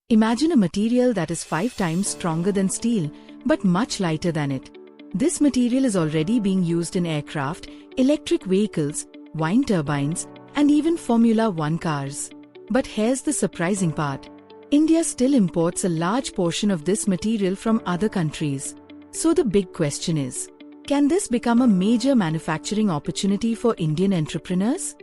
Imagine a material that is 5 times stronger than steel, but much lighter than it. This material is already being used in aircraft, electric vehicles, wind turbines, and even Formula One cars. But here's the surprising part. India still imports a large portion of this material from other countries. So the big question is, can this become a major manufacturing opportunity for Indian entrepreneurs?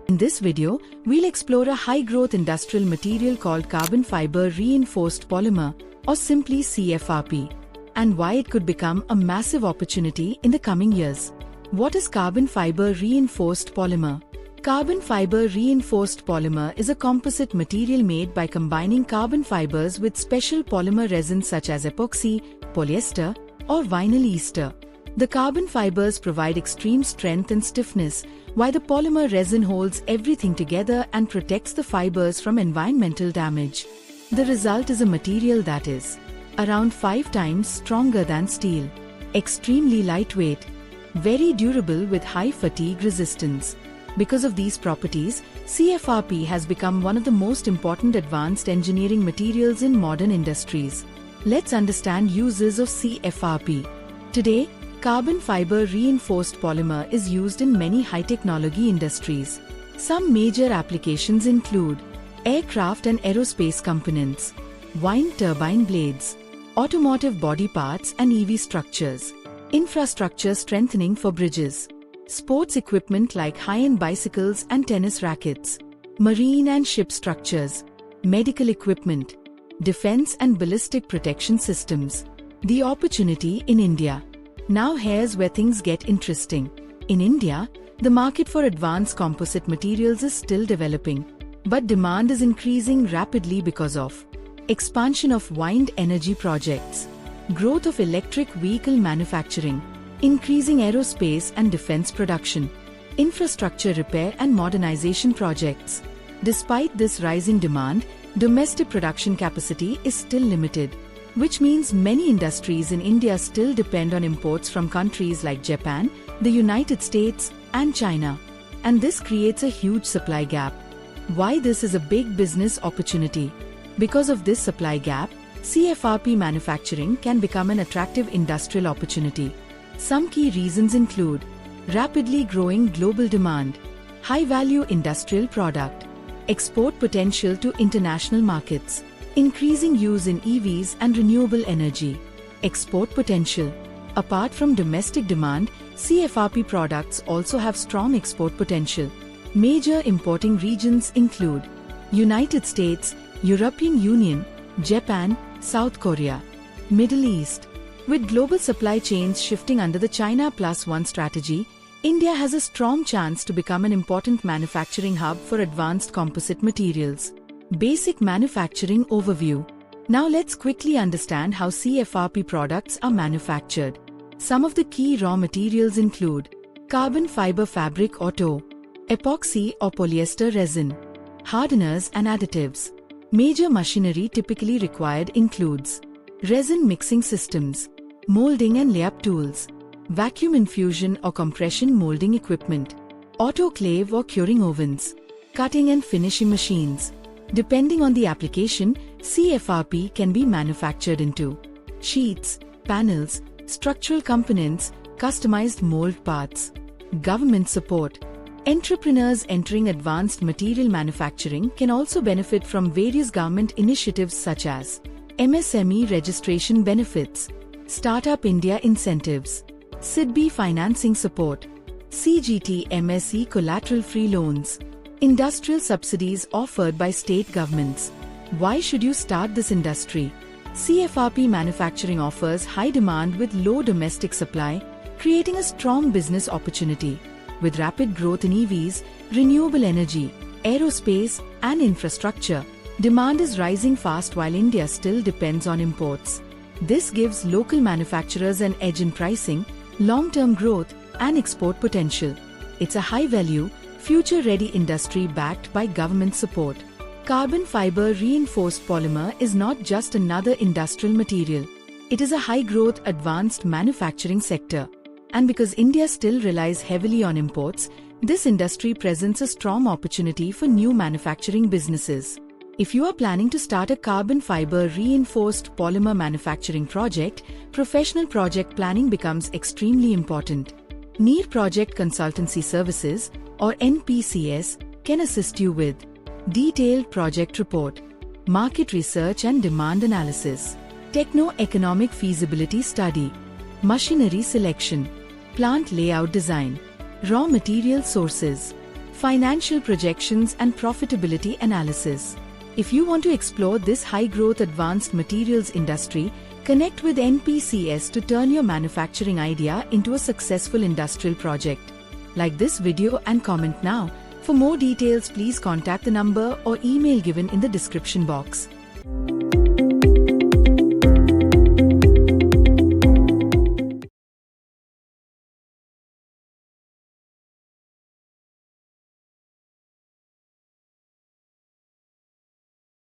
In this video, we'll explore a high-growth industrial material called carbon fiber reinforced polymer, or simply CFRP, and why it could become a massive opportunity in the coming years. What is carbon fiber reinforced polymer? Carbon fiber reinforced polymer is a composite material made by combining carbon fibers with special polymer resins such as epoxy, polyester, or vinyl ester. The carbon fibers provide extreme strength and stiffness, while the polymer resin holds everything together and protects the fibers from environmental damage. The result is a material that is around 5 times stronger than steel, extremely lightweight, very durable with high fatigue resistance. Because of these properties, CFRP has become one of the most important advanced engineering materials in modern industries. Let's understand uses of CFRP. Today, carbon fiber reinforced polymer is used in many high-technology industries. Some major applications include aircraft and aerospace components, wind turbine blades, automotive body parts and EV structures, infrastructure strengthening for bridges, sports equipment like high-end bicycles and tennis rackets, marine and ship structures, medical equipment, defense and ballistic protection systems. The opportunity in India. Now here's where things get interesting. In India, the market for advanced composite materials is still developing, but demand is increasing rapidly because of expansion of wind energy projects, growth of electric vehicle manufacturing, increasing aerospace and defense production, infrastructure repair and modernization projects. Despite this rising demand, domestic production capacity is still limited, which means many industries in India still depend on imports from countries like Japan, the United States, and China. And this creates a huge supply gap. Why this is a big business opportunity? Because of this supply gap, CFRP manufacturing can become an attractive industrial opportunity. Some key reasons include rapidly growing global demand, high-value industrial product, export potential to international markets, increasing use in EVs and renewable energy, export potential. Apart from domestic demand, CFRP products also have strong export potential. Major importing regions include United States, European Union, Japan, South Korea, Middle East. With global supply chains shifting under the China Plus One strategy, India has a strong chance to become an important manufacturing hub for advanced composite materials. Basic manufacturing overview. Now let's quickly understand how CFRP products are manufactured. Some of the key raw materials include carbon fiber fabric or tow, epoxy or polyester resin, hardeners and additives. Major machinery typically required includes resin mixing systems, molding and layup tools, vacuum infusion or compression molding equipment, autoclave or curing ovens, cutting and finishing machines. Depending on the application, CFRP can be manufactured into sheets, panels, structural components, customized mold parts. Government support. Entrepreneurs entering advanced material manufacturing can also benefit from various government initiatives such as MSME registration benefits, Startup India incentives, SIDBI financing support, CGT MSE collateral-free loans, industrial subsidies offered by state governments. Why should you start this industry? CFRP manufacturing offers high demand with low domestic supply, creating a strong business opportunity. With rapid growth in EVs, renewable energy, aerospace, and infrastructure, demand is rising fast while India still depends on imports. This gives local manufacturers an edge in pricing, long-term growth, and export potential. It's a high-value, future-ready industry backed by government support. Carbon fiber reinforced polymer is not just another industrial material. It is a high-growth, advanced manufacturing sector. And because India still relies heavily on imports, This industry presents a strong opportunity for new manufacturing businesses. If you are planning to start a carbon fiber reinforced polymer manufacturing project, professional project planning becomes extremely important. Niir Project Consultancy Services, or NPCS, can assist you with detailed project report, market research and demand analysis, techno-economic feasibility study, machinery selection, plant layout design, raw material sources, financial projections and profitability analysis. If you want to explore this high-growth advanced materials industry, connect with NPCS to turn your manufacturing idea into a successful industrial project. Like this video and comment now. For more details, please contact the number or email given in the description box.